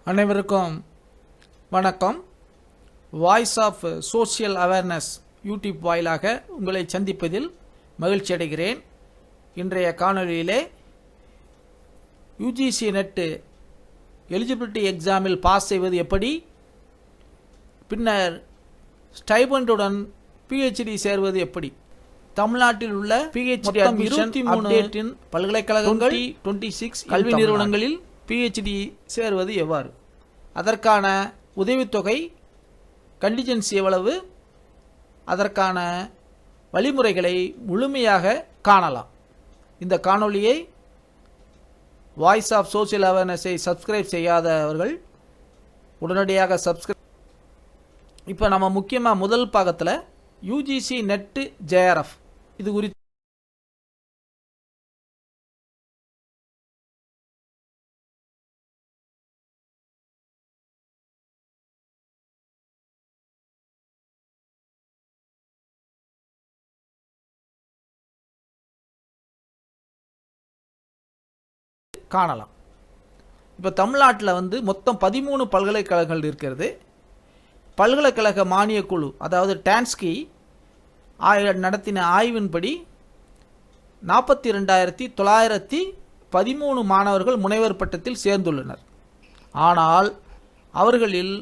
அனைவருக்கும் வணக்கம். Voice of social awareness YouTube வாயிலாக உங்களை சந்திப்பதில் மகிழ்ச்சி அடைகிறேன். இன்றைய காணொலியிலே யுஜிசி நெட் எலிஜிபிலிட்டி எக்ஸாமில் பாஸ் செய்வது எப்படி, பின்னர் ஸ்டைபண்டுடன் பிஹெச்டி சேர்வது எப்படி, தமிழ்நாட்டில் உள்ள பிஹெச்டி அட்மிஷன் அப்டேட்டின் பல்கலைக்கழகங்கள் 26 கல்வி நிறுவனங்களில் பிஹெச்டி சேர்வது எவ்வாறு, அதற்கான உதவித்தொகை கண்டிஜென்சி எவ்வளவு, அதற்கான வழிமுறைகளை முழுமையாக காணலாம். இந்த காணொளியை வாய்ஸ் ஆஃப் சோஷியல் அவேர்னஸை சப்ஸ்கிரைப் செய்யாதவர்கள் உடனடியாக சப்ஸ்கிரைப். இப்போ நம்ம முக்கியமாக முதல் பாகத்தில் யுஜிசி நெட் ஜேஆர்எஃப் இது குறித்து காணலாம். இப்போ தமிழ்நாட்டில் மொத்தம் 13 பல்கலைக்கழகங்கள் இருக்கிறது. பல்கலைக்கழக மானியக் குழு அதாவது டான்ஸ்கி நடத்தின ஆய்வின்படி 42,913 மாணவர்கள் முனைவர் பட்டத்தில் சேர்ந்துள்ளனர். ஆனால் அவர்களில்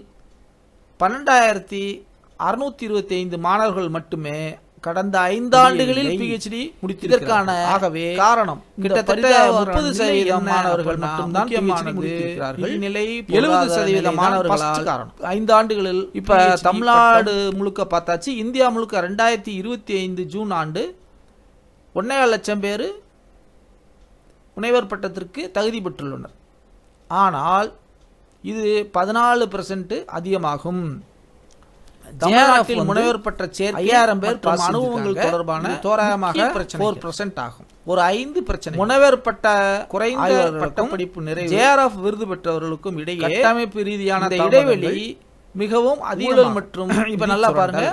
12,625 மாணவர்கள் மட்டுமே கடந்த 5 ஆண்டுகளில் பிஹெச்டி முடித்திருக்கிறார்கள். ஆகவே காரணம் கிட்டத்தட்ட 30% மாணவர்கள் மட்டும்தான் பிஹெச்டி முடித்திருக்கிறார்கள். நிலை 70% மாணவர்கள் காரணம் 5 ஆண்டுகளில். இப்ப தமிழ்நாடு முழுக்க பார்த்தாச்சு. இந்தியா முழுக்க 2025 ஜூன் ஆண்டு 1.5 லட்சம் பேர் முனைவர் பட்டத்திற்கு தகுதி பெற்றுள்ளனர். ஆனால் இது 14% அதிகமாகும். தமிழ்நாட்டில் முனைவர் பட்ட சேர்க்கை 5000 பேர் அனுபவங்கள் தொடர்பான தோராயமாக 4% ஆகும். ஒரு 5 பிரச்சனை முனைவர் பட்ட குறைந்த பட்டப்படிப்பு நிறைவு ஜேஆர்எஃப் விருது பெற்றவர்களுக்கும் இடையே கட்டமைப்பு ரீதியான இடைவெளி மிகவும் அதிகம். மற்றும் இப்ப நல்லா பாருங்க,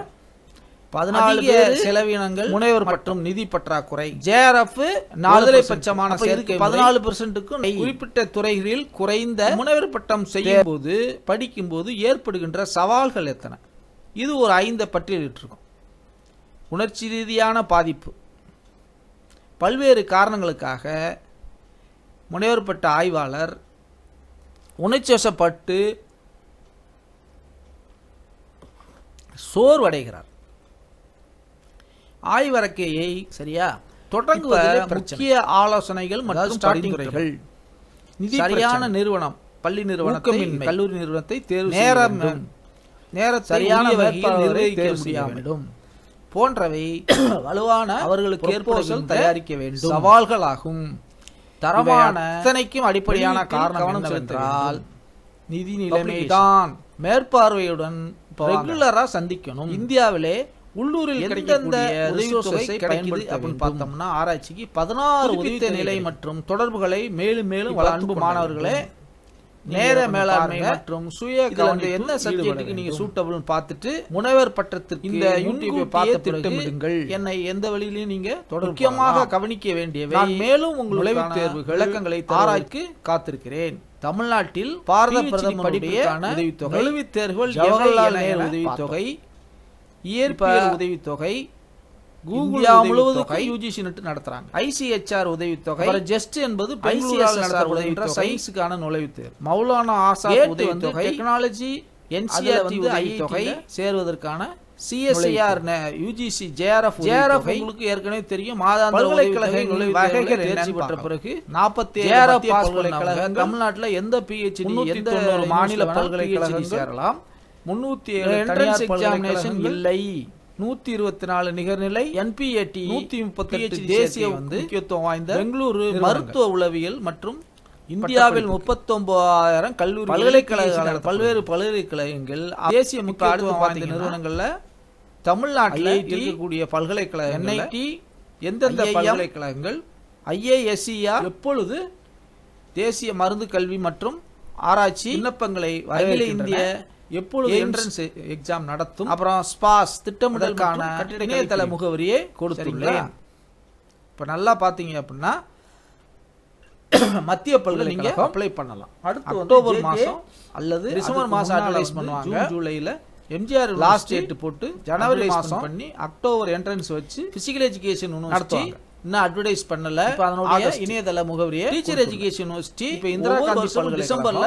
14 செலவினங்கள் முனைவர் மற்றும் நிதி பற்றாக்குறை. ஜேஆர்எஃப் 4 பட்சமான சேர்க்கை 14%க்கும் குறிப்பிட்ட துறைகளில் குறைந்த முனைவர் பட்டம் செய்யும் போது படிக்கும்போது ஏற்படுகின்ற சவால்கள் எத்தனை, இது ஒரு 5 பட்டியலிட்டிருக்கும். உணர்ச்சி ரீதியான பாதிப்பு. பல்வேறு காரணங்களுக்காக முனைவர் பட்ட ஆய்வாளர் உணர்ச்சி வசப்பட்டு சோர்வடைகிறார். ஆய்வறிக்கையை சரியா தொடங்குவது முக்கிய ஆலோசனைகள் மற்றும் பரிந்துரைகள். சரியான நிறுவனம், பள்ளி நிறுவனத்தை, கல்லூரி நிறுவனத்தை தேர்வு நேரம் சரியான வகையில் நிர்வகிக்க முடியாமலும் போன்றவை வலுவான அவர்களுக்கு ஏற்படுதல் தயாரிக்க வேண்டும் சவால்களாகும். தரமான இத்தனைக்கும் அடிப்படையான காரணம் என்னவென்றால் நிதி நிலைமைதான். மேற்பார்வையுடன் ரெகுலரா சந்திக்கணும். இந்தியாவிலே உள்ளூரில் எந்தெந்த உதவித்தொகை கிடைக்குது அப்படின்னு பார்த்தோம்னா ஆராய்ச்சிக்கு 16 உதவி நிலை மற்றும் தொடர்புகளை மேலும் மேலும் அன்பு மாணவர்களே நேர மேலாண்மை மற்றும் சுய கவனம் என்ன சப்ஜெக்ட்டுக்கு நீங்க சூட்டபிள் பார்த்துட்டு முனைவர் பட்டத்திற்கு இந்த யூடியூபை பார்த்து திட்டமிடுங்கள். என்னை எந்த வழியிலையும் நீங்க முக்கியமாக கவனிக்க வேண்டியவை. நான் மேலும் உங்கள் நுழைவுத் தேர்வு விளக்கங்களை ஆராய்ச்சி காத்திருக்கிறேன். தமிழ்நாட்டில் பாரத பிரதமருடைய உதவித்தொகை, நுழைவுத் தேர்வுகள் ஜவஹர்லால் நேரு உதவித்தொகை, இயற்பியல் உதவித்தொகை, இந்தியா முழுவதும் யுஜிசி நெட் நடத்துறாங்க. ஐசிஹெச்ஆர் உதவித்தொகை, ஜஸ்ட் என்பது பெங்களூரு சயின்ஸுக்கான நுழைவுத் தேர்வு. மௌலானா ஆசாத் உதவித்தொகை, டெக்னாலஜி என்சிஆர்டி உதவித்தொகை சேருவதற்கான சிஎஸ்ஐஆர் யுஜிசி ஜேஆர்எஃப் உங்களுக்கு ஏற்கனவே தெரியும். மாதாந்திர பல்கலைக்கழக வகைகள் தேர்ச்சி பெற்ற பிறகு 47 பல்கலைக்கழகங்கள் தமிழ்நாட்டில் எந்த பிஹெச்டி எந்த மாநில பல்கலைக்கழகம் சேரலாம். 307 என்ட்ரன்ஸ் எக்ஸாமினேஷன் இல்லை. 124 நிகர்நிலை, என்பிஏடி 130 தேசிய முக்கியத்துவம் வாய்ந்த பெங்களூரு மருத்துவ உளவியல் மற்றும் இந்தியாவில் 39,000 கல்லூரி பல்கலைக்கழகங்கள் பல்வேறு பல்கலைக்கழகங்கள் தேசிய முக்கியத்துவம் வாய்ந்த நிறுவனங்கள்ல தமிழ்நாட்டில் இருக்கக்கூடிய பல்கலைக்கழகம் என்ஐடி எந்தெந்த பல்கலைக்கழகங்கள் ஐஏஎஸ்சிஆர் எப்பொழுது தேசிய மருந்து கல்வி மற்றும் ஆராய்ச்சி விண்ணப்பங்களை அகில இந்திய எப்பொழுது என்ட்ரன்ஸ் எக்ஸாம் நடத்தும், அப்புறம் ஸ்பாஸ் திட்டமிடலுக்கான இணையதள முகவரியை கொடுத்துள்ளேன். இப்போ நல்லா பார்த்தீங்க அப்படின்னா மத்திய பல்கலைக்கழகம் அப்ளை பண்ணலாம். அடுத்து அக்டோபர் மாதம் அல்லது டிசம்பர் மாதம் அட்வர்டைஸ் பண்ணுவாங்க. ஜூலைல எம்ஜிஆர் லாஸ்ட் டேட் போட்டு ஜனவரி மாதம் பண்ணி அக்டோபர் என்ட்ரன்ஸ் வச்சு பிசிக்கல் எஜுகேஷன் யூனிவர்சிட்டி இன்னும் அட்வர்டைஸ் பண்ணல. அதனுடைய இணையதள முகவரியை டீச்சர் எஜுகேஷன் யூனிவர்சிட்டி இப்போ இந்திரா காந்தி பல்கலைக்கழகம் டிசம்பர்ல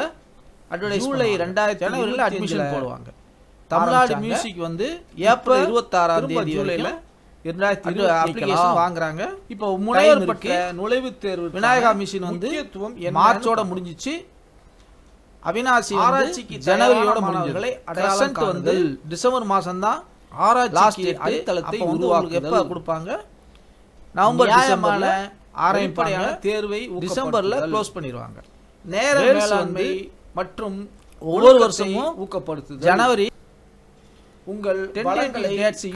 அட்வர்டைஸ் ஜூலை 2000 ஜனவரியில் அட்மிஷன் போடுவாங்க. தமிழ்நாடு மியூசிக் வந்து ஏப்ரல் 26ஆம் தேதி வரையில 2020 அப்ளிகேஷன் வாங்குறாங்க. இப்போ முனைவர் பட்ட நுழைவுத் தேர்வு விநாயகா மிஷன் வந்து மார்ச்சோட முடிஞ்சிச்சு. அவினாசி ஆராய்ச்சிக்கு ஜனவரியோட மாணவர்களை அடையாளம் வந்து டிசம்பர் மாசம் தான் ஆராய்ச்சி அடித்தளத்தை உருவாக்க எப்ப கொடுப்பாங்க? நவம்பர் டிசம்பர்ல ஆரம்பிப்பாங்க. தேர்வை டிசம்பர்ல க்ளோஸ் பண்ணிடுவாங்க. நேர மேலாண்மை மற்றும் ஒவ்வொரு வருஷமும் ஊக்கப்படுத்துது. ஜனவரி உங்கள்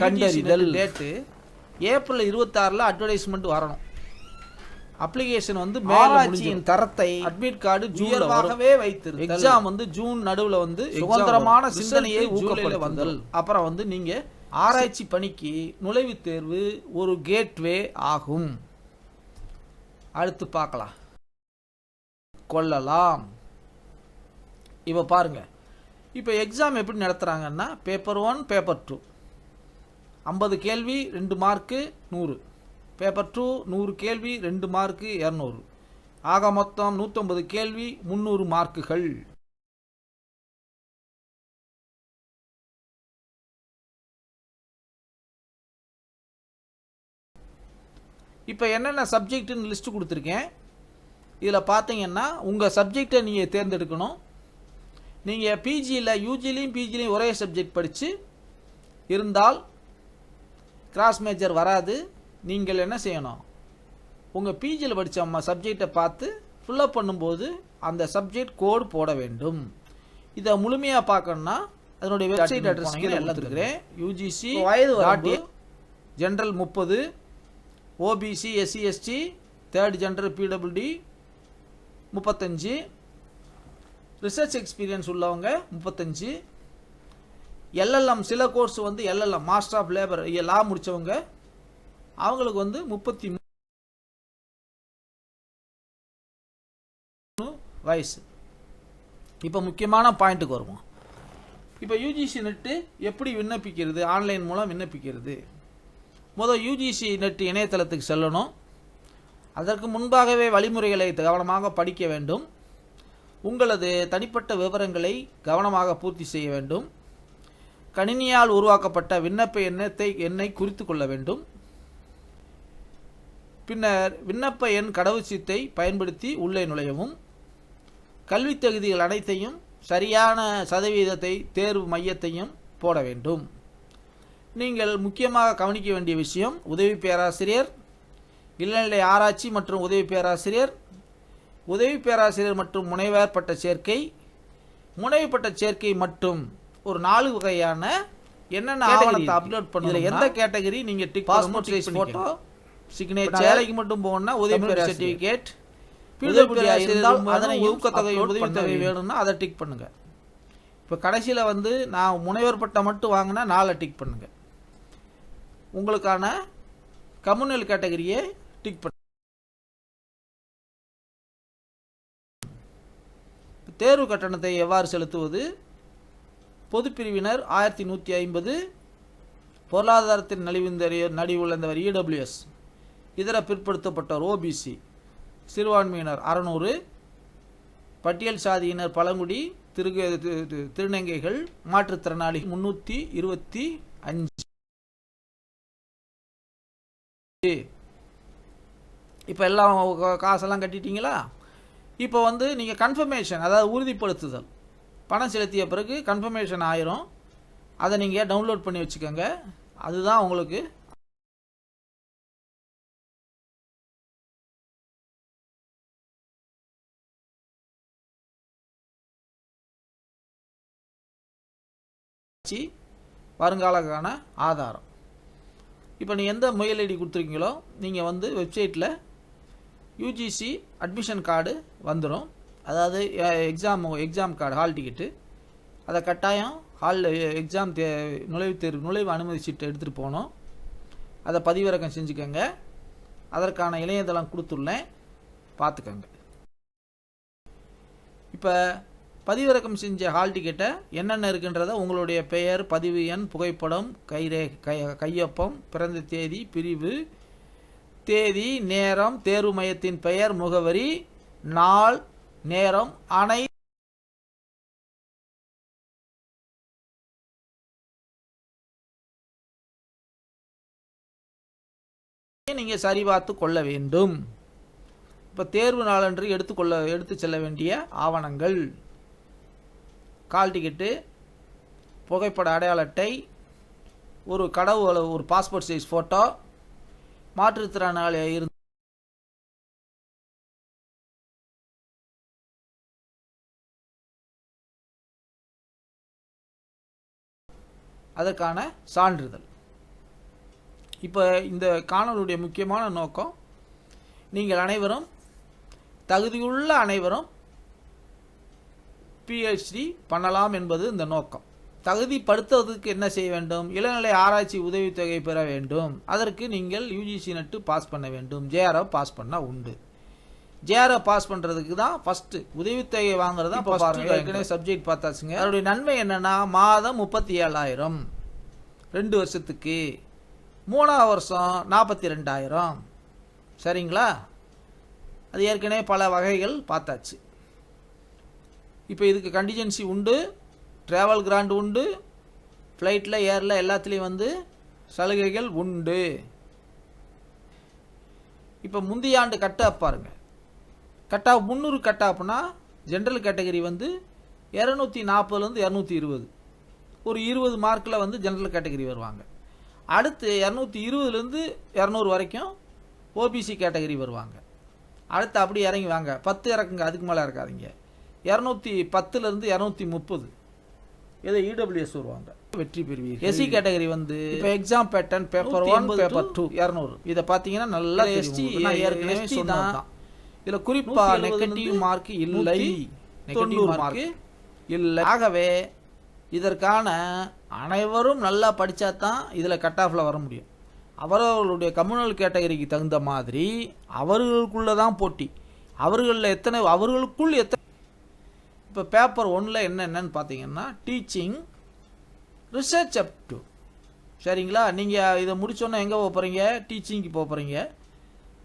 கண்டறிதல் டேட்டு ஏப்ரல் 26ல அட்வர்டைஸ்மெண்ட் வரணும். அப்ளிகேஷன் வந்து ஆராய்ச்சியின் தரத்தை அட்மிட் கார்டு ஜூன்லவே வைத்திருத்தல். எக்ஸாம் வந்து ஜூன் நடுவுல வந்து சுதந்திரமான சிந்தனையை ஊக்கப்படுத்த வந்தல். அப்புறம் வந்து நீங்க ஆராய்ச்சி பணிக்கு நுழைவுத் தேர்வு ஒரு கேட்வே ஆகும். அடுத்து பார்க்கலாம் கொள்ளலாம். இப்ப பாருங்க, இப்ப எக்ஸாம் எப்படி நடத்துறாங்கன்னா பேப்பர் 1 பேப்பர் 2 50 கேள்வி 2 மார்க்கு 100. பேப்பர் 2 100 கேள்வி 2 மார்க்கு 200. ஆக மொத்தம் 150 கேள்வி 300 மார்க்குகள். இப்போ என்னென்ன சப்ஜெக்ட்னு லிஸ்ட் கொடுத்துருக்கேன். இதில் பார்த்தீங்கன்னா உங்கள் சப்ஜெக்டை நீங்கள் தேர்ந்தெடுக்கணும். நீங்கள் பிஜியில் யூஜிலையும் பிஜிலையும் ஒரே சப்ஜெக்ட் படித்து இருந்தால் கிராஸ் மேஜர் வராது. நீங்கள் என்ன செய்யணும், உங்கள் பிஜியில் படித்த சப்ஜெக்டை பார்த்து ஃபில்லப் பண்ணும்போது அந்த சப்ஜெக்ட் கோடு போட வேண்டும். இதை முழுமையாக பார்க்கணுன்னா அதனுடைய வெப்சைட் அட்ரஸ் கீழே எழுதிருக்கிறேன். யூஜிசி வயது general 30, OBC SC ST third gender பிடபிள்யூடி 35, ரிசர்ச் எக்ஸ்பீரியன்ஸ் உள்ளவங்க 35, எல்எல்எம் சில கோர்ஸ் வந்து LLM master of labour law முடித்தவங்க அவங்களுக்கு வந்து 33 வயசு. இப்போ முக்கியமான பாயிண்ட்டுக்கு வருவோம். இப்போ யூஜிசி நெட்டு எப்படி விண்ணப்பிக்கிறது, ஆன்லைன் மூலம் விண்ணப்பிக்கிறது. முதல் யூஜிசி நெட் இணையதளத்துக்கு செல்லணும். அதற்கு முன்பாகவே வழிமுறைகளை கவனமாக படிக்க வேண்டும். உங்களது தனிப்பட்ட விவரங்களை கவனமாக பூர்த்தி செய்ய வேண்டும். கணினியால் உருவாக்கப்பட்ட விண்ணப்ப எண்ணை குறித்து கொள்ள வேண்டும். பின்னர் விண்ணப்ப எண் கடவுச்சீட்டை பயன்படுத்தி உள்ளே நுழையவும். கல்வி தகுதிகள் அனைத்தையும் சரியான சதவீதத்தை தேர்வு மையத்தையும் போட வேண்டும். நீங்கள் முக்கியமாக கவனிக்க வேண்டிய விஷயம், உதவி பேராசிரியர், இளநிலை ஆராய்ச்சி மற்றும் உதவி பேராசிரியர், உதவி பேராசிரியர் மற்றும் முனைவர் பட்ட சேர்க்கை, முனைவு பட்ட சேர்க்கை மற்றும் ஒரு 4 வகையான என்னென்ன ஆவணத்தை அப்லோட் பண்ணுறது, எந்த கேட்டகரி நீங்கள் tick passport size photo, signature, வேலைக்கு மட்டும் போகணும்னா உதவி பேராசிரியர் சர்டிஃபிகேட், இருந்தால் அதனை ஊக்கத்தொகை உதவித்தொகை வேணும்னா அதை டிக் பண்ணுங்க. இப்போ கடைசியில் வந்து நான் முனைவர் பட்டம் மட்டும் வாங்கினா 4 டிக் பண்ணுங்க. உங்களுக்கான கம்யூனல் கேட்டகரியை டிக் பண்ண. தேர்வு கட்டணத்தை எவ்வாறு செலுத்துவது? பொதுப்பிரிவினர் 1150, பொருளாதாரத்தின் நலிவுள்ளவர் இடபிள்யூஎஸ், இதர பிற்படுத்தப்பட்டோர் ஓபிசி, சிறுபான்மையினர் 600, பட்டியல் சாதியினர் பழங்குடி, திருநங்கைகள், மாற்றுத்திறனாளி 325. இப்போ எல்லாம் காசெல்லாம் கட்டிட்டீங்களா? இப்போ வந்து நீங்கள் கன்ஃபர்மேஷன், அதாவது உறுதிப்படுத்துதல், பணம் செலுத்திய பிறகு கன்ஃபர்மேஷன் ஆயிரும். அதை நீங்கள் டவுன்லோட் பண்ணி வச்சுக்கோங்க. அதுதான் உங்களுக்கு வருங்காலக்கான ஆதாரம். இப்போ நீங்கள் எந்த மெயில் ஐடி கொடுத்துருக்கீங்களோ நீங்கள் வந்து வெப்சைட்டில் யூஜிசி அட்மிஷன் கார்டு வந்துடும். அதாவது எக்ஸாம் கார்டு, ஹால் டிக்கெட்டு, அதை கட்டாயம் எக்ஸாம் நுழைவு அனுமதி சீட்டை எடுத்துகிட்டு போகணும். அதை பதிவிறக்கம் செஞ்சுக்கோங்க. அதற்கான இணையதளம் கொடுத்துள்ளேன், பார்த்துக்கோங்க. இப்போ பதிவிறக்கம் செஞ்ச ஹால் டிக்கெட்டை என்னென்ன இருக்குன்றத உங்களுடைய பெயர், பதிவு எண், புகைப்படம், கையொப்பம், பிறந்த தேதி, பிரிவு, தேதி, நேரம், தேர்வு மையத்தின் பெயர், முகவரி, நாள், நேரம் அனைத்து நீங்கள் சரிபார்த்து கொள்ள வேண்டும். இப்போ தேர்வு நாளன்று எடுத்து செல்ல வேண்டிய ஆவணங்கள்: கால் டிக்கெட்டு, புகைப்பட அடையாள அட்டை, ஒரு ஒரு பாஸ்போர்ட் சைஸ் ஃபோட்டோ, மாற்றுத்திறனாளி இருந்து அதற்கான சான்றிதழ். இப்போ இந்த காணொளியுடைய முக்கியமான நோக்கம், நீங்கள் அனைவரும், தகுதியுள்ள அனைவரும் PhD பண்ணலாம் என்பது இந்த நோக்கம். தகுதிப்படுத்துவதற்கு என்ன செய்ய வேண்டும்? இளநிலை ஆராய்ச்சி உதவித்தொகை பெற வேண்டும். அதற்கு நீங்கள் UGC நெட் பாஸ் பண்ண வேண்டும். JRF பாஸ் பண்ணால் உண்டு. JRF பாஸ் பண்ணுறதுக்கு தான் ஃபஸ்ட்டு உதவித்தொகை வாங்குறது தான். பாருங்கள், ஏற்கனவே சப்ஜெக்ட் பார்த்தாச்சுங்க. அதனுடைய நன்மை என்னென்னா, மாதம் 37,000 2 வருஷத்துக்கு, 3ஆவது வருஷம் 42,000. சரிங்களா? அது ஏற்கனவே பல வகைகள் பார்த்தாச்சு. இப்போ இதுக்கு கண்டிஜென்சி உண்டு, ட்ராவல் கிராண்ட் உண்டு, ஃப்ளைட்டில் ஏரில் எல்லாத்துலேயும் சலுகைகள் உண்டு. இப்போ முந்தைய ஆண்டு கட் ஆஃப் பாருங்கள். கட் ஆஃப் 300 கட் ஆஃப்னா ஜென்ரல் கேட்டகரி 240லேருந்து 220, ஒரு 20 மார்க்கில் ஜென்ரல் கேட்டகரி வருவாங்க. அடுத்து 220லேருந்து 200 வரைக்கும் OBC கேட்டகரி வருவாங்க. அடுத்து அப்படி இறங்கி வாங்க, 10 இறக்குங்க, அதுக்கு மேலே இறக்காதீங்க. 210லேருந்து 230 இதை EWS வருவாங்க, வெற்றி பெறுவீர்கள். SC கேட்டகரி இப்போ எக்ஸாம் பேட்டர்ன் பேப்பர் 1 பேப்பர் 2 200. இதை பார்த்தீங்கன்னா நல்லா ST ஏற்கனவே சொன்னதான். இதில் குறிப்பாக நெகட்டிவ் மார்க் இல்லை, நெகட்டிவ் மார்க் இல்லை. ஆகவே இதற்கான அனைவரும் நல்லா படித்தா தான் இதில் கட் ஆஃபில் வர முடியும். அவரவர்களுடைய கம்யூனல் கேட்டகரிக்கு தகுந்த மாதிரி அவர்களுக்குள்ளே தான் போட்டி. அவர்களுக்குள் எத்தனை இப்போ பேப்பர் 1ல் என்னென்னு பார்த்தீங்கன்னா, டீச்சிங், ரிசர்ச் அப்டு. சரிங்களா? நீங்கள் இதை முடிச்சோன்னா எங்கே போக போகிறீங்க? டீச்சிங்க்கு போக போகிறீங்க,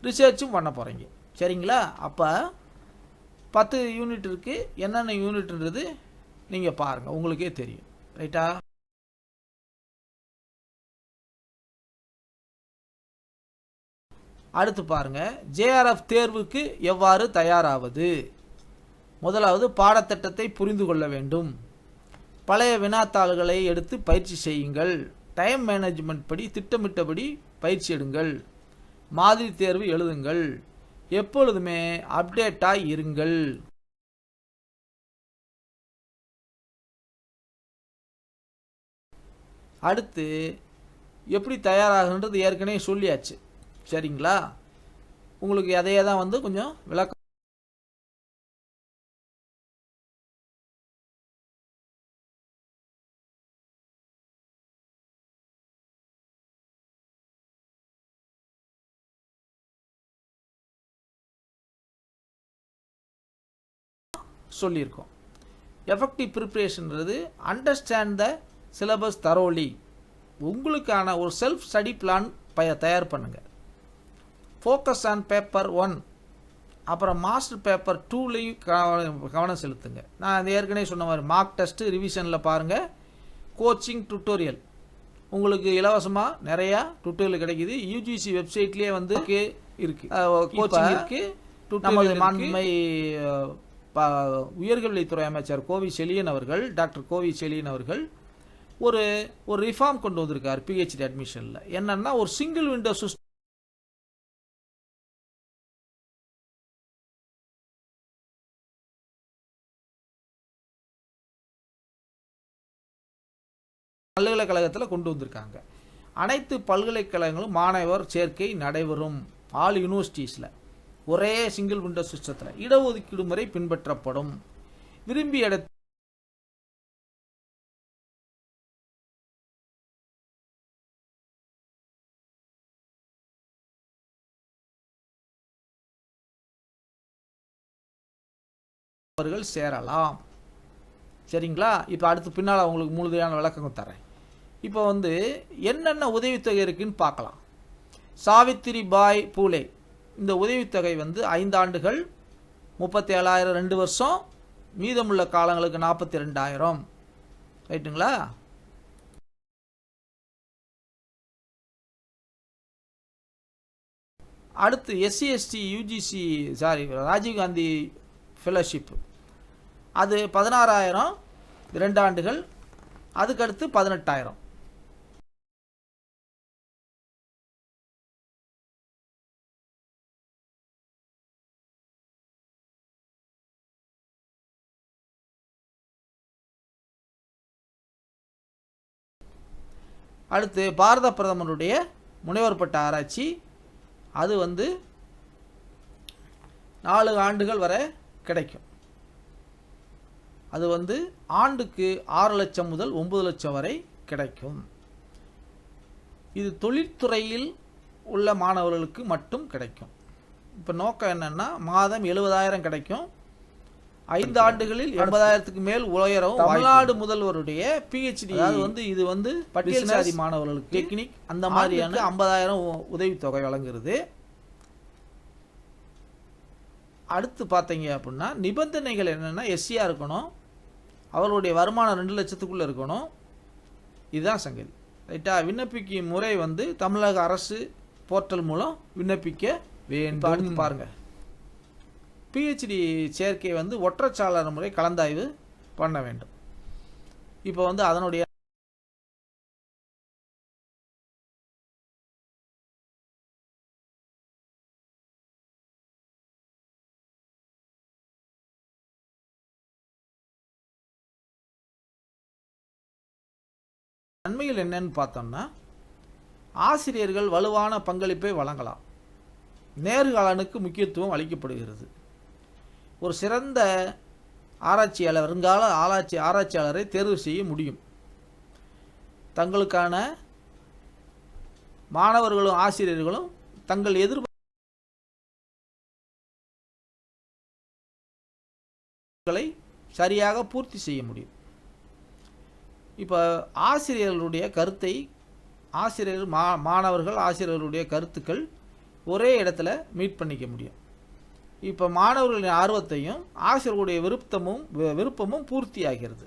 ரிசர்ச்சும் பண்ண போகிறீங்க. சரிங்களா? அப்போ 10 யூனிட் இருக்குது. என்னென்ன யூனிட்ன்றது நீங்கள் பாருங்கள், உங்களுக்கே தெரியும். ரைட்டா? அடுத்து பாருங்க, JRF தேர்வுக்கு எவ்வாறு தயாராவது. முதலாவது, பாடத்திட்டத்தை புரிந்து கொள்ள வேண்டும். பழைய வினாத்தாள்களை எடுத்து பயிற்சி செய்யுங்கள். டைம் மேனேஜ்மெண்ட் படி திட்டமிட்டபடி பயிற்சி எடுங்கள். மாதிரி தேர்வு எழுதுங்கள். எப்பொழுதுமே அப்டேட்டாக இருங்கள். அடுத்து எப்படி தயாராகுன்றது ஏற்கனவே சொல்லியாச்சு. சரிங்களா? உங்களுக்கு அதையே தான் கொஞ்சம் விளக்கம் சொல்லியிருக்கோம். எஃபெக்டிவ் ப்ரிப்பரேஷன்றது அண்டர்ஸ்டாண்ட் த சிலபஸ் தரோலி. உங்களுக்கான ஒரு செல்ஃப் ஸ்டடி பிளான் தயார் பண்ணுங்கள். ஃபோக்கஸ் ஆன் பேப்பர் 1, அப்புறம் மாஸ்டர் பேப்பர் 2லையும் கவனம் செலுத்துங்க. நான் ஏற்கனவே சொன்ன மாதிரி மார்க் டெஸ்ட்டு ரிவிஷனில் பாருங்கள். கோச்சிங் டுட்டோரியல் உங்களுக்கு இலவசமாக நிறையா டுட்டோரியல் கிடைக்குது. UGC வெப்சைட்லேயே இருக்குது, கோச்சிங் இருக்குது. நமது மாண்புமை உயர்கல்வித்துறை அமைச்சர் டாக்டர் கோவி செழியன் அவர்கள் ஒரு ரிஃபார்ம் கொண்டு வந்திருக்கார் PhD அட்மிஷனில். என்னன்னா, ஒரு சிங்கிள் விண்டோ சிஸ்டம் பல்கலைக்கழகத்தில் கொண்டு வந்திருக்காங்க. அனைத்து பல்கலைக்கழகங்களும் மாணவர் சேர்க்கை நடைபெறும். ஆல் யூனிவர்சிட்டிஸில் ஒரே சிங்கிள் விண்டோ சிஸ்டத்தில் இடஒதுக்கீடு முறை பின்பற்றப்படும். விரும்பிய இடத்தில் அவர்கள் சேரலாம். சரிங்களா? இப்போ அடுத்து பின்னால் உங்களுக்கு முழுமையான விளக்கம் தரேன். இப்போ வந்து என்னென்ன உதவித்தொகை இருக்குன்னு பார்க்கலாம். சாவித்திரிபாய் பூலே இந்த உதவித்தொகை வந்து 5 ஆண்டுகள் 37,000 2 வருஷம், மீதமுள்ள காலங்களுக்கு 42,000. ரைட்டுங்களா? அடுத்து SC/ST UGC ராஜீவ்காந்தி ஃபெலோஷிப் அது 16,000 2 ஆண்டுகள், அதுக்கடுத்து 18,000. அடுத்து பாரத பிரதமருடைய முனைவர் பட்ட ஆராய்ச்சி அது வந்து 4 ஆண்டுகள் வரை கிடைக்கும். அது வந்து ஆண்டுக்கு 6 லட்சம் முதல் 9 லட்சம் வரை கிடைக்கும். இது தொழில்துறையில் உள்ள மாணவர்களுக்கு மட்டும் கிடைக்கும். இப்போ நோக்கம் என்னன்னா மாதம் 70,000 கிடைக்கும், 5 ஆண்டுகளில் 80,000க்கு மேல் உயரவும். தமிழ்நாடு முதல்வருடைய PhD அதாவது வந்து இது வந்து பட்டியல் சாதி மாணவர்களுக்கு டெக்னிக் அந்த மாதிரியான 50,000 உதவித்தொகை வழங்குறது. அடுத்து பார்த்தீங்க அப்படின்னா நிபந்தனைகள் என்னென்னா SC-யா இருக்கணும், அவர்களுடைய வருமானம் 2 லட்சத்துக்குள்ளே இருக்கணும். இதுதான் சங்கதி. ரைட்டா? விண்ணப்பிக்கும் முறை வந்து தமிழக அரசு போர்ட்டல் மூலம் விண்ணப்பிக்க வேண்டும். அடுத்து பாருங்கள், PhD சேர்க்கை வந்து ஒற்றைச்சாளர் முறை கலந்தாய்வு பண்ண வேண்டும். இப்போ வந்து அதனுடைய நன்மைகள் என்னன்னு பார்த்தோம்னா ஆசிரியர்கள் வலுவான பங்களிப்பை வழங்கலாம், நேர்காணலுக்கு முக்கியத்துவம் அளிக்கப்படுகிறது, ஒரு சிறந்த ஆராய்ச்சியாளர் வருங்கால ஆராய்ச்சியாளரை தேர்வு செய்ய முடியும், தங்களுக்கான மாணவர்களும் ஆசிரியர்களும் தங்கள் எதிர்பார்ப்புகளை சரியாக பூர்த்தி செய்ய முடியும். இப்போ ஆசிரியர்களுடைய கருத்தை மாணவர்கள் ஆசிரியர்களுடைய கருத்துக்கள் ஒரே இடத்துல மீட் பண்ணிக்க முடியும். இப்போ மாணவர்களின் ஆர்வத்தையும் ஆசிரியர்களுடைய விருப்பமும் பூர்த்தி ஆகிறது.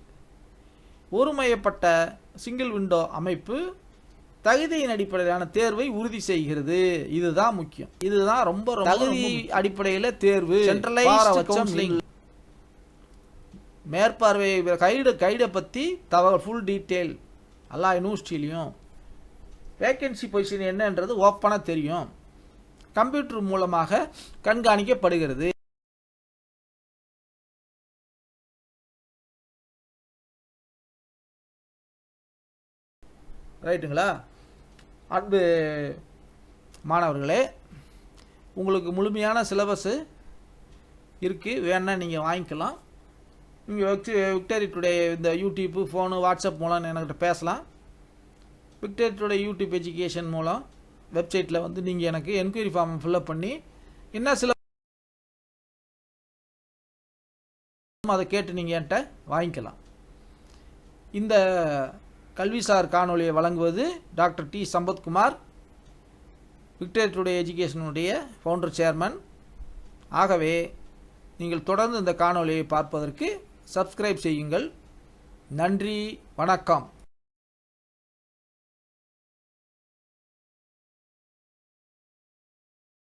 ஒருமையப்பட்ட சிங்கிள் விண்டோ அமைப்பு தகுதியின் அடிப்படையிலான தேர்வை உறுதி செய்கிறது. இதுதான் முக்கியம். இதுதான் ரொம்ப தகுதி அடிப்படையில் தேர்வு. சென்ட்ரலைஸ்டு கவுன்சிலிங் மேற்பார்வை கைடை பற்றி தகவல் ஃபுல் டீட்டெயில் எல்லா யூனிவர்சிட்டிலையும் வேக்கன்சி பொசிஷன் என்னன்றது ஓப்பனாக தெரியும், கம்ப்யூட்டர் மூலமாக கண்காணிக்கப்படுகிறது. ரைட்டுங்களா? அன்பு மாணவர்களே, உங்களுக்கு முழுமையான சிலபஸ் இருக்குது, வேணா நீங்கள் வாங்கிக்கலாம். நீங்கள் விக்டரி டுடே இந்த யூடியூப்பு ஃபோனு வாட்ஸ்அப் மூலம் என்கிட்ட பேசலாம். விக்டரி டுடே யூடியூப் எஜுகேஷன் மூலம் வெப்சைட்டில் வந்து நீங்கள் எனக்கு என்கொயரி ஃபார்ம் ஃபில்அப் பண்ணி என்ன சில அதை கேட்டு நீங்கள் என்கிட்ட வாங்கிக்கலாம். இந்த கல்விசார் காணொலியை வழங்குவது doctor D Sampathkumar, victory today எஜுகேஷனுடைய ஃபவுண்டர் சேர்மன். ஆகவே நீங்கள் தொடர்ந்து இந்த காணொலியை பார்ப்பதற்கு சப்ஸ்கிரைப் செய்யுங்கள். நன்றி, வணக்கம்.